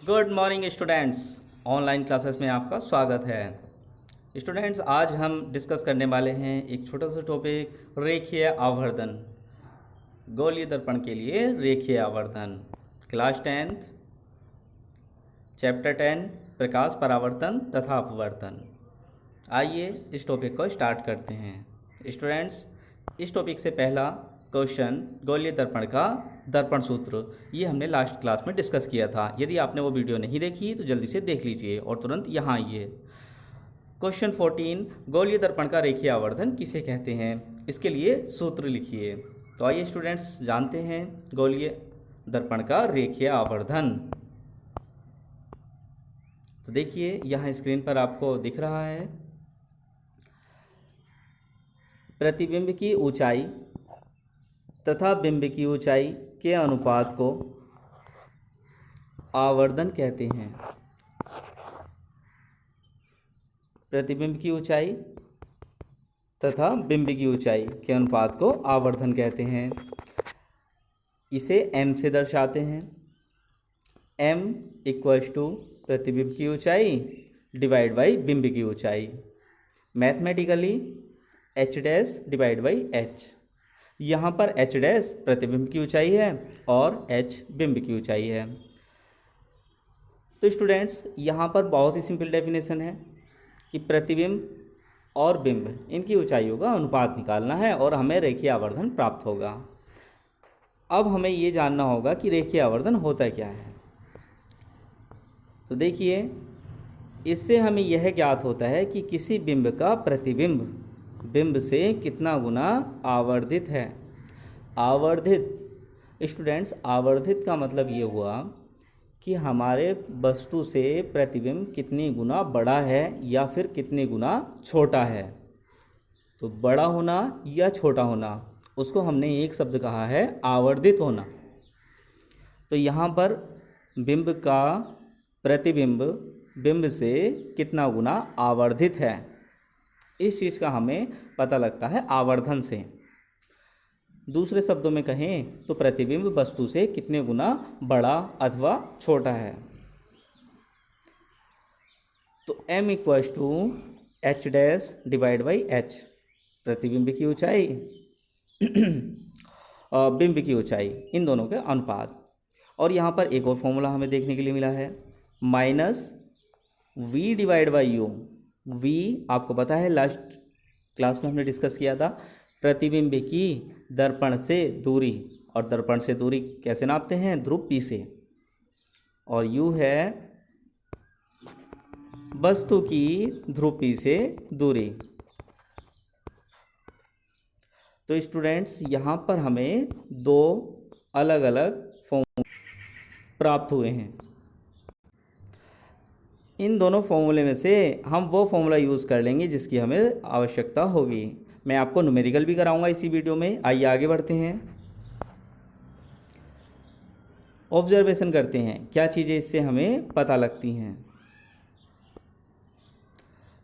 Good morning students. Online classes में आपका स्वागत है। स्टूडेंट्स, आज हम डिस्कस करने वाले हैं एक छोटा सा टॉपिक, रेखीय आवर्धन। गोलीय दर्पण के लिए रेखीय आवर्धन, क्लास 10th, चैप्टर 10, प्रकाश परावर्तन तथा अपवर्तन। आइए इस टॉपिक को स्टार्ट करते हैं। स्टूडेंट्स, इस टॉपिक से पहला क्वेश्चन, गोलीय दर्पण का दर्पण सूत्र, ये हमने लास्ट क्लास में डिस्कस किया था। यदि आपने वो वीडियो नहीं देखी तो जल्दी से देख लीजिए और तुरंत यहाँ आइए। क्वेश्चन 14, गोलीय दर्पण का रेखीय आवर्धन किसे कहते हैं, इसके लिए सूत्र लिखिए। तो आइए स्टूडेंट्स जानते हैं गोलीय दर्पण का रेखीय आवर्धन। तो देखिए यहाँ स्क्रीन पर आपको दिख रहा है, प्रतिबिंब की ऊंचाई तथा बिंब की ऊंचाई के अनुपात को आवर्धन कहते हैं। प्रतिबिंब की ऊंचाई तथा बिंब की ऊंचाई के अनुपात को आवर्धन कहते हैं। इसे m से दर्शाते हैं। m इक्वल्स टू प्रतिबिंब की ऊंचाई डिवाइड बाई बिंब की ऊंचाई। Mathematically h dash divide by h। यहाँ पर h डैश प्रतिबिंब की ऊंचाई है और h बिंब की ऊंचाई है। तो स्टूडेंट्स, यहाँ पर बहुत ही सिंपल डेफिनेशन है कि प्रतिबिंब और बिंब इनकी ऊंचाइयों का अनुपात निकालना है और हमें रेखीय आवर्धन प्राप्त होगा। अब हमें ये जानना होगा कि रेखीय आवर्धन होता क्या है। तो देखिए, इससे हमें यह ज्ञात होता है कि किसी बिंब का प्रतिबिंब बिंब से कितना गुना आवर्धित है। आवर्धित स्टूडेंट्स, आवर्धित का मतलब ये हुआ कि हमारे वस्तु से प्रतिबिंब कितनी गुना बड़ा है या फिर कितने गुना छोटा है। तो बड़ा होना या छोटा होना, उसको हमने एक शब्द कहा है आवर्धित होना। तो यहाँ पर बिंब का प्रतिबिंब बिंब से कितना गुना आवर्धित है, इस चीज़ का हमें पता लगता है आवर्धन से। दूसरे शब्दों में कहें तो प्रतिबिंब वस्तु से कितने गुना बड़ा अथवा छोटा है। तो m equals to H dash divide by H, प्रतिबिंब की ऊंचाई और बिंब की ऊंचाई, इन दोनों के अनुपात। और यहाँ पर एक और फॉर्मूला हमें देखने के लिए मिला है, minus v divide by you. v आपको पता है लास्ट क्लास में हमने डिस्कस किया था, प्रतिबिंब की दर्पण से दूरी, और दर्पण से दूरी कैसे नापते हैं, ध्रुव P से। और u है वस्तु की ध्रुव P से दूरी। तो स्टूडेंट्स, यहाँ पर हमें दो अलग अलग फॉर्मूले प्राप्त हुए हैं। इन दोनों फॉर्मूले में से हम वो फॉर्मूला यूज़ कर लेंगे जिसकी हमें आवश्यकता होगी। मैं आपको न्यूमेरिकल भी कराऊंगा इसी वीडियो में। आइए आगे बढ़ते हैं, ऑब्जर्वेशन करते हैं क्या चीज़ें इससे हमें पता लगती हैं।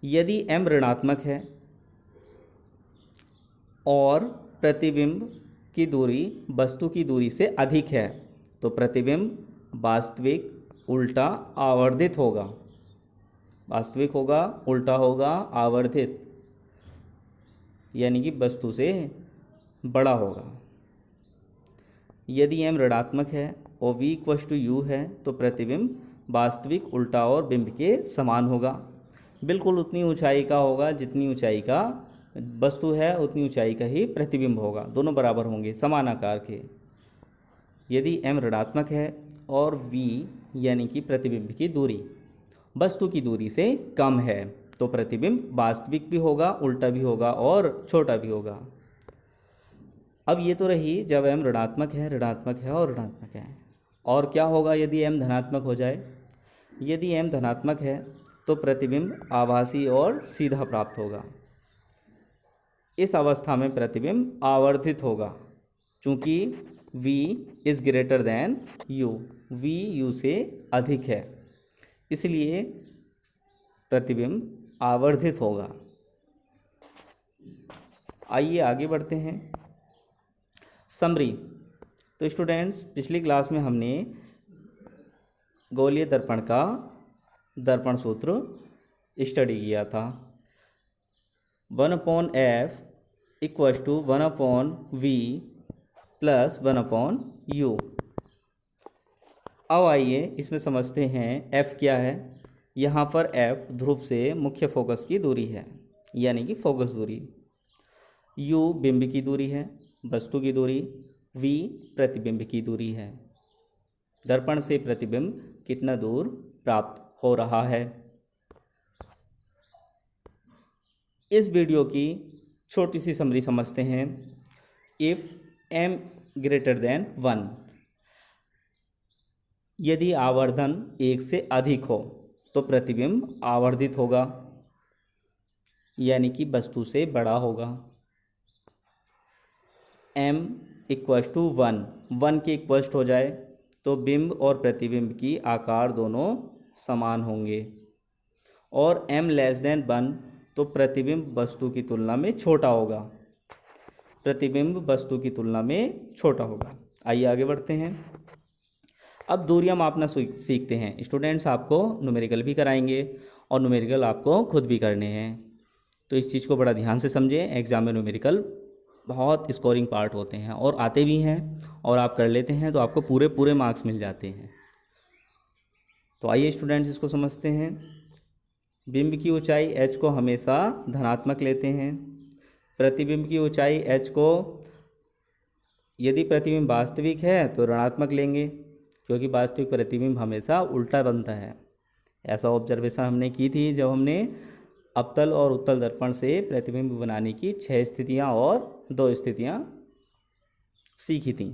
यदि m ऋणात्मक है और प्रतिबिंब की दूरी वस्तु की दूरी से अधिक है तो प्रतिबिंब वास्तविक उल्टा आवर्धित होगा। वास्तविक होगा, उल्टा होगा, आवर्धित यानी कि वस्तु से बड़ा होगा। यदि m ऋणात्मक है और v इक्वल्स टू u है तो प्रतिबिंब वास्तविक उल्टा और बिंब के समान होगा। बिल्कुल उतनी ऊंचाई का होगा, जितनी ऊंचाई का वस्तु है उतनी ऊंचाई का ही प्रतिबिंब होगा, दोनों बराबर होंगे, समान आकार के। यदि m ऋणात्मक है और v यानी कि प्रतिबिंब की दूरी वस्तु की दूरी से कम है तो प्रतिबिंब वास्तविक भी होगा, उल्टा भी होगा और छोटा भी होगा। अब ये तो रही जब m ऋणात्मक है, ऋणात्मक है और ऋणात्मक है। और क्या होगा यदि m धनात्मक हो जाए? यदि m धनात्मक है तो प्रतिबिंब आभासी और सीधा प्राप्त होगा। इस अवस्था में प्रतिबिंब आवर्धित होगा, क्योंकि v is greater than u, v u से अधिक है, इसलिए प्रतिबिंब आवर्धित होगा। आइए आगे बढ़ते हैं। समरी। तो स्टूडेंट्स, पिछली क्लास में हमने गोलीय दर्पण का दर्पण सूत्र स्टडी किया था। 1/f equals to 1/v plus 1/u। अब आइए इसमें समझते हैं f क्या है। यहाँ पर f ध्रुव से मुख्य फोकस की दूरी है, यानी कि फोकस दूरी। u बिंब की दूरी है, वस्तु की दूरी। v प्रतिबिंब की दूरी है। दर्पण से प्रतिबिंब कितना दूर प्राप्त हो रहा है। इस वीडियो की छोटी सी समरी समझते हैं। इफ़ m ग्रेटर देन 1, यदि आवर्धन 1 से अधिक हो तो प्रतिबिंब आवर्धित होगा, यानी कि वस्तु से बड़ा होगा। m इक्वल्स टू 1 के इक्वल्स हो जाए तो बिंब और प्रतिबिंब की आकार दोनों समान होंगे। और m लेस देन 1 तो प्रतिबिंब वस्तु की तुलना में छोटा होगा। प्रतिबिंब वस्तु की तुलना में छोटा होगा। आइए आगे बढ़ते हैं। अब दूरियां मापना सीखते हैं। स्टूडेंट्स आपको न्यूमेरिकल भी कराएंगे और न्यूमेरिकल आपको खुद भी करने हैं, तो इस चीज़ को बड़ा ध्यान से समझें। एग्जाम में न्यूमेरिकल बहुत स्कोरिंग पार्ट होते हैं और आते भी हैं, और आप कर लेते हैं तो आपको पूरे पूरे मार्क्स मिल जाते हैं। तो आइए स्टूडेंट्स इसको समझते हैं। बिंब की ऊंचाई h को हमेशा धनात्मक लेते हैं। प्रतिबिंब की ऊंचाई h को यदि प्रतिबिंब वास्तविक है तो ऋणात्मक लेंगे, क्योंकि वास्तविक प्रतिबिंब हमेशा उल्टा बनता है। ऐसा ऑब्जर्वेशन हमने की थी जब हमने अवतल और उत्तल दर्पण से प्रतिबिंब बनाने की 6 स्थितियां और 2 स्थितियां सीखी थी।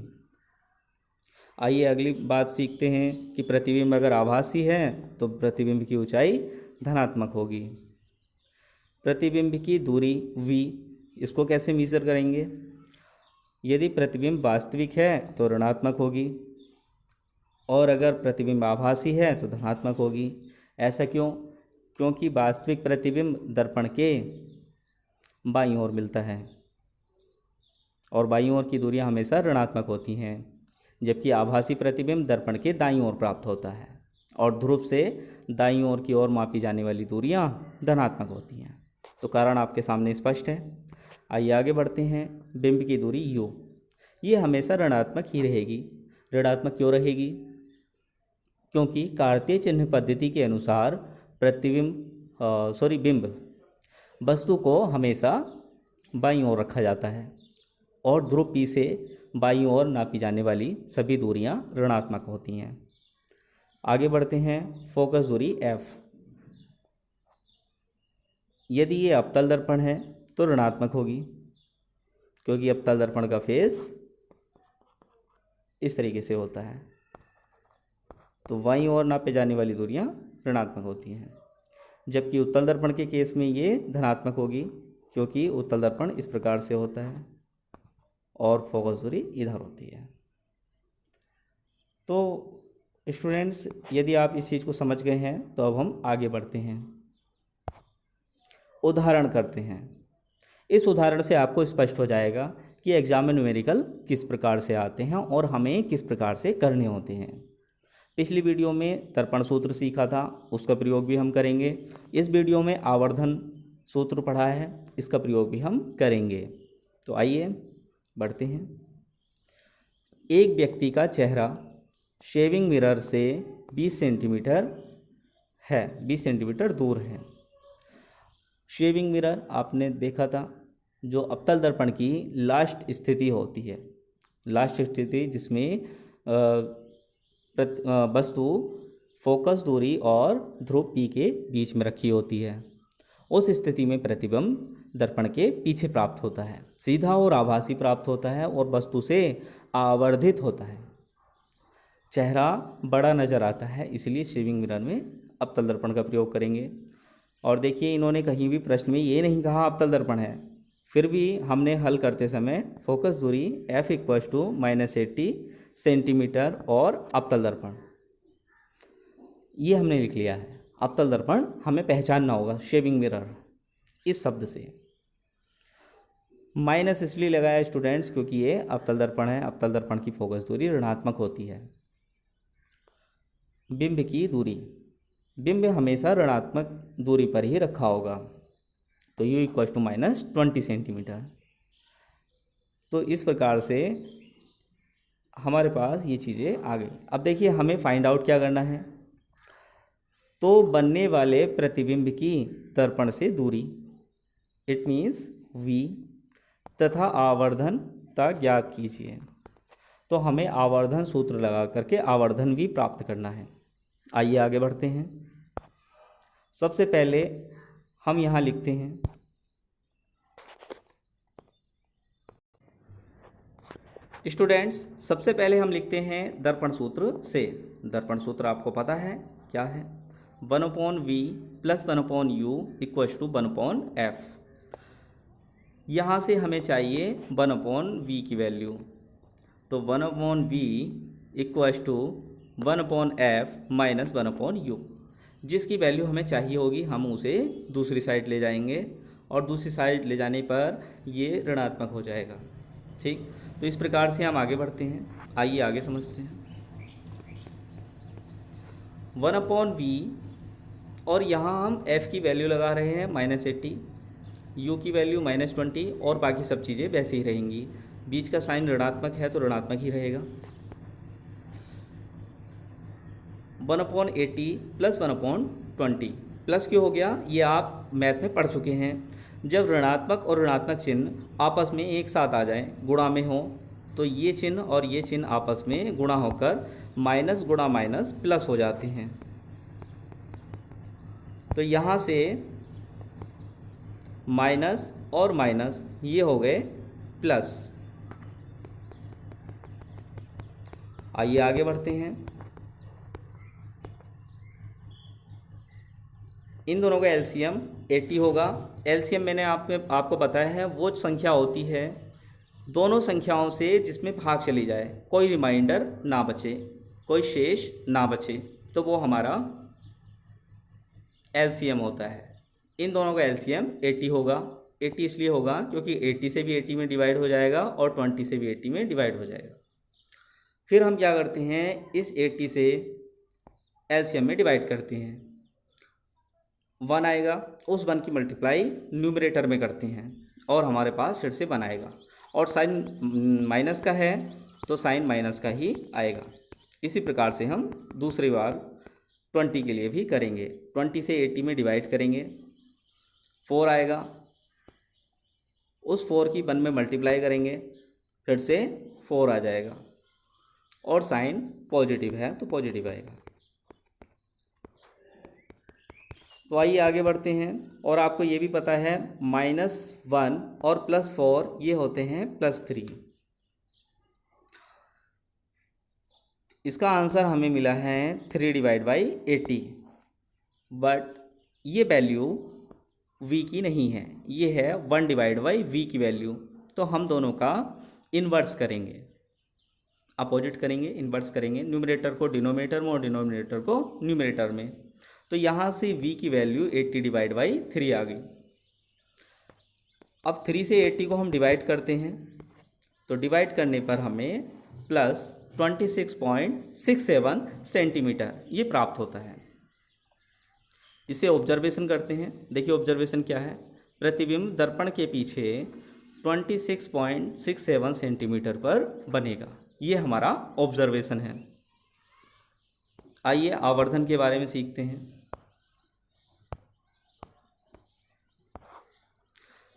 आइए अगली बात सीखते हैं कि प्रतिबिंब अगर आभासी है तो प्रतिबिंब की ऊंचाई धनात्मक होगी। प्रतिबिंब की दूरी v, इसको कैसे मेजर करेंगे। यदि प्रतिबिंब वास्तविक है तो ऋणात्मक होगी, और अगर प्रतिबिंब आभासी है तो धनात्मक होगी। ऐसा क्यों? क्योंकि वास्तविक प्रतिबिंब दर्पण के बाईं ओर मिलता है और बाईं ओर की दूरियां हमेशा ऋणात्मक होती हैं, जबकि आभासी प्रतिबिंब दर्पण के दाईं ओर प्राप्त होता है और ध्रुव से दाईं ओर की ओर मापी जाने वाली दूरियां धनात्मक होती हैं। तो कारण आपके सामने स्पष्ट है। आइए आगे बढ़ते हैं। बिंब की दूरी u, ये हमेशा ऋणात्मक ही रहेगी। ऋणात्मक क्यों रहेगी? क्योंकि कार्तीय चिन्ह पद्धति के अनुसार बिंब वस्तु को हमेशा बाईं ओर रखा जाता है और ध्रुव P से बाईं ओर नापी जाने वाली सभी दूरियां ऋणात्मक होती हैं। आगे बढ़ते हैं। फोकस दूरी f, यदि ये अवतल दर्पण है तो ऋणात्मक होगी, क्योंकि अवतल दर्पण का फेस इस तरीके से होता है, तो बाईं ओर नापे जाने वाली दूरियां ऋणात्मक होती हैं। जबकि उत्तल दर्पण के केस में ये धनात्मक होगी, क्योंकि उत्तल दर्पण इस प्रकार से होता है और फोकस दूरी इधर होती है। तो स्टूडेंट्स, यदि आप इस चीज़ को समझ गए हैं तो अब हम आगे बढ़ते हैं, उदाहरण करते हैं। इस उदाहरण से आपको स्पष्ट हो जाएगा कि एग्जाम में न्यूमेरिकल किस प्रकार से आते हैं और हमें किस प्रकार से करने होते हैं। पिछली वीडियो में दर्पण सूत्र सीखा था, उसका प्रयोग भी हम करेंगे। इस वीडियो में आवर्धन सूत्र पढ़ा है, इसका प्रयोग भी हम करेंगे। तो आइए बढ़ते हैं। एक व्यक्ति का चेहरा शेविंग मिरर से 20 सेंटीमीटर है, 20 सेंटीमीटर दूर है। शेविंग मिरर आपने देखा था, जो अवतल दर्पण की लास्ट स्थिति होती है, लास्ट स्थिति जिसमें वस्तु फोकस दूरी और ध्रुव P के बीच में रखी होती है। उस स्थिति में प्रतिबिंब दर्पण के पीछे प्राप्त होता है, सीधा और आभासी प्राप्त होता है और वस्तु से आवर्धित होता है। चेहरा बड़ा नज़र आता है, इसलिए शेविंग मिरर में अवतल दर्पण का प्रयोग करेंगे। और देखिए, इन्होंने कहीं भी प्रश्न में ये नहीं कहा अवतल दर्पण है, फिर भी हमने हल करते समय फोकस दूरी f इक्वल्स टू -80 सेंटीमीटर और अवतल दर्पण ये हमने लिख लिया है। अवतल दर्पण हमें पहचानना होगा शेविंग मिरर इस शब्द से। माइनस इसलिए लगाया स्टूडेंट्स क्योंकि ये अवतल दर्पण है, अवतल दर्पण की फोकस दूरी ऋणात्मक होती है। बिंब की दूरी, बिंब हमेशा ऋणात्मक दूरी पर ही रखा होगा, तो u इक्वल टू -20 सेंटीमीटर। तो इस प्रकार से हमारे पास ये चीज़ें आ गई। अब देखिए हमें फाइंड आउट क्या करना है, तो बनने वाले प्रतिबिंब की दर्पण से दूरी, इट मीन्स v, तथा आवर्धनता ज्ञात कीजिए। तो हमें आवर्धन सूत्र लगा करके आवर्धन v प्राप्त करना है। आइए आगे बढ़ते हैं। सबसे पहले हम यहाँ लिखते हैं स्टूडेंट्स, सबसे पहले हम लिखते हैं दर्पण सूत्र से। दर्पण सूत्र आपको पता है क्या है, 1/v plus 1/u equal to 1/f। यहाँ से हमें चाहिए 1/v की वैल्यू, तो 1/v equal to 1/f minus 1/u। जिसकी वैल्यू हमें चाहिए होगी हम उसे दूसरी साइड ले जाएंगे, और दूसरी साइड ले जाने पर ये ऋणात्मक हो जाएगा। ठीक, तो इस प्रकार से हम आगे बढ़ते हैं। आइए आगे समझते हैं। 1/v, और यहाँ हम f की वैल्यू लगा रहे हैं -80, u की वैल्यू -20, और बाकी सब चीज़ें वैसे ही रहेंगी। बीच का साइन ऋणात्मक है तो ऋणात्मक ही रहेगा। 1/80 प्लस 1/20, प्लस क्यों हो गया, ये आप मैथ में पढ़ चुके हैं। जब ऋणात्मक और ऋणात्मक चिन्ह आपस में एक साथ आ जाएं, गुणा में हो, तो ये चिन्ह और ये चिन्ह आपस में गुणा होकर माइनस गुणा माइनस प्लस हो जाते हैं। तो यहाँ से माइनस और माइनस ये हो गए प्लस। आइए आगे बढ़ते हैं। इन दोनों का एलसीएम 80 होगा। एलसीएम मैंने आपको बताया है वो संख्या होती है दोनों संख्याओं से जिसमें भाग चली जाए, कोई रिमाइंडर ना बचे, कोई शेष ना बचे, तो वो हमारा एलसीएम होता है। इन दोनों का एलसीएम 80 होगा। 80 इसलिए होगा क्योंकि 80 से भी 80 में डिवाइड हो जाएगा और 20 से भी 80 में डिवाइड हो जाएगा। फिर हम क्या करते हैं, इस 80 से एलसीएम में डिवाइड करते हैं, 1 आएगा, उस 1 की मल्टीप्लाई न्यूमरेटर में करते हैं और हमारे पास फिर से 1 आएगा, और साइन माइनस का है तो साइन माइनस का ही आएगा। इसी प्रकार से हम दूसरी बार 20 के लिए भी करेंगे। 20 से 80 में डिवाइड करेंगे, 4 आएगा, उस 4 की 1 में मल्टीप्लाई करेंगे, फिर से 4 आ जाएगा, और साइन पॉजिटिव है तो पॉजिटिव आएगा। तो आइए आगे बढ़ते हैं। और आपको ये भी पता है -1 और +4 ये होते हैं +3। इसका आंसर हमें मिला है 3/80, बट ये वैल्यू v की नहीं है, ये है 1/v की वैल्यू। तो हम दोनों का इन्वर्स करेंगे, अपोजिट करेंगे, इन्वर्स करेंगे, न्यूमरेटर को डिनोमिनेटर में और डिनोमिनेटर को न्यूमरेटर में। तो यहाँ से v की वैल्यू 80/3 आ गई। अब 3 से 80 को हम डिवाइड करते हैं, तो डिवाइड करने पर हमें +26.67 सेंटीमीटर ये प्राप्त होता है। इसे ऑब्जर्वेशन करते हैं। देखिए ऑब्जर्वेशन क्या है, प्रतिबिंब दर्पण के पीछे 26.67 सेंटीमीटर पर बनेगा, ये हमारा ऑब्जर्वेशन है। आइए आवर्धन के बारे में सीखते हैं।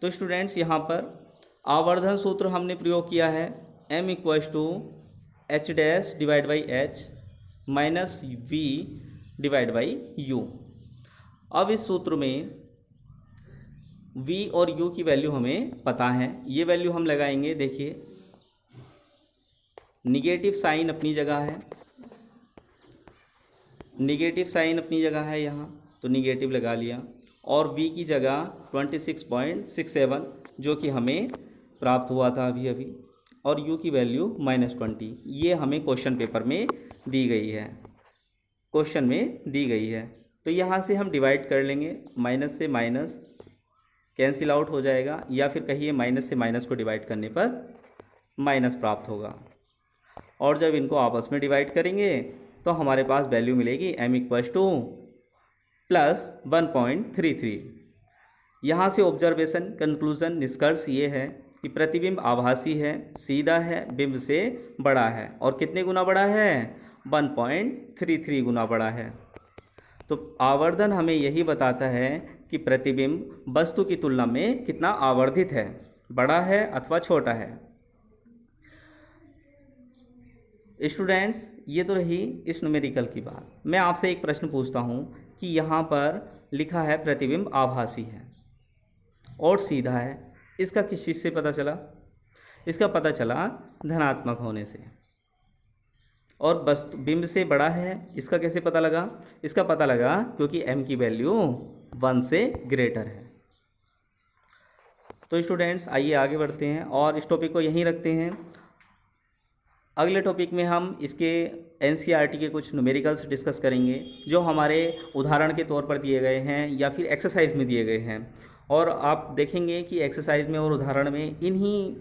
तो स्टूडेंट्स यहाँ पर आवर्धन सूत्र हमने प्रयोग किया है, m =h'/h -v/u। अब इस सूत्र में v और u की वैल्यू हमें पता है, ये वैल्यू हम लगाएंगे। देखिए निगेटिव साइन अपनी जगह है, निगेटिव साइन अपनी जगह है यहाँ, तो निगेटिव लगा लिया, और v की जगह 26.67 जो कि हमें प्राप्त हुआ था अभी अभी, और u की वैल्यू -20, ये हमें क्वेश्चन पेपर में दी गई है, क्वेश्चन में दी गई है। तो यहाँ से हम डिवाइड कर लेंगे, माइनस से माइनस कैंसिल आउट हो जाएगा, या फिर कहिए माइनस से माइनस को डिवाइड करने पर माइनस प्राप्त होगा, और जब इनको आपस में डिवाइड करेंगे तो हमारे पास वैल्यू मिलेगी m इक्वल्स टू प्लस 1.33। यहाँ से ऑब्जर्वेशन कंक्लूजन निष्कर्ष ये है कि प्रतिबिंब आभासी है, सीधा है, बिंब से बड़ा है और कितने गुना बड़ा है, 1.33 गुना बड़ा है। तो आवर्धन हमें यही बताता है कि प्रतिबिंब वस्तु की तुलना में कितना आवर्धित है, बड़ा है अथवा छोटा है। स्टूडेंट्स, ये तो रही इस न्यूमेरिकल की बात। मैं आपसे एक प्रश्न पूछता हूँ कि यहाँ पर लिखा है प्रतिबिंब आभासी है और सीधा है, इसका किस चीज़ से पता चला? इसका पता चला धनात्मक होने से। और वस्तु बिंब से बड़ा है, इसका कैसे पता लगा? इसका पता लगा क्योंकि m की वैल्यू 1 से ग्रेटर है। तो स्टूडेंट्स, आइए आगे बढ़ते हैं और इस टॉपिक को यहीं रखते हैं। अगले टॉपिक में हम इसके NCERT के कुछ न्यूमेरिकल्स डिस्कस करेंगे जो हमारे उदाहरण के तौर पर दिए गए हैं या फिर एक्सरसाइज में दिए गए हैं। और आप देखेंगे कि एक्सरसाइज में और उदाहरण में इन्हीं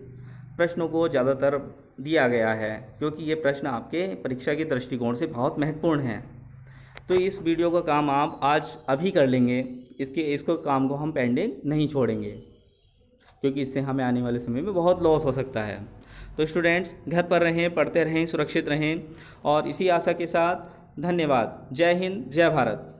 प्रश्नों को ज़्यादातर दिया गया है क्योंकि ये प्रश्न आपके परीक्षा के दृष्टिकोण से बहुत महत्वपूर्ण हैं। तो इस वीडियो का काम आप आज अभी कर लेंगे, इसको काम को हम पेंडिंग नहीं छोड़ेंगे क्योंकि इससे हमें आने वाले समय में बहुत लॉस हो सकता है। तो स्टूडेंट्स, घर पर रहें, पढ़ते रहें, सुरक्षित रहें और इसी आशा के साथ धन्यवाद। जय हिंद, जय भारत।